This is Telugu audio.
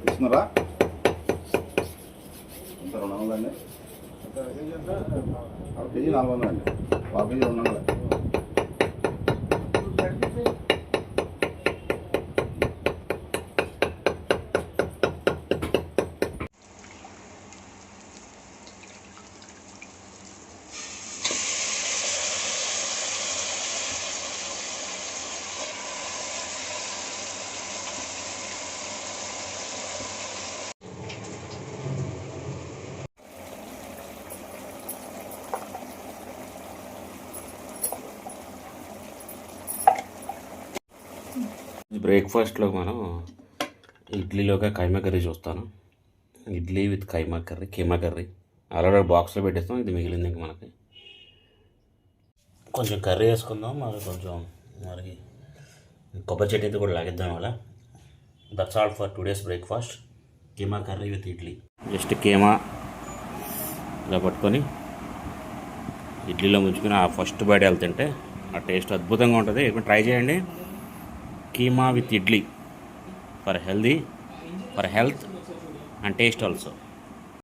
ఇస్తున్నారా ఎంత 200 అండి కేజీ 400 అండి 1 కేజీ 200. బ్రేక్ఫాస్ట్లో మనం ఇడ్లీలోకి కైమా కర్రీ చూస్తాను. Idli with keema curry, keema curry already బాక్స్లో పెట్టేస్తాం. ఇది మిగిలింది ఇంక మనకి కొంచెం కర్రీ వేసుకుందాం. మరి కొబ్బరి చట్నీతో కూడా లాగిద్దాం. అలా that's all for today's breakfast. Keema curry with idli. Just keema ఇలా పట్టుకొని ఇడ్లీలో ముంచుకొని ఆ ఫస్ట్ బైట్ వెళ్తుంటే ఆ టేస్ట్ అద్భుతంగా ఉంటుంది. ఇప్పుడు ట్రై చేయండి. Keema with idli for health and taste also.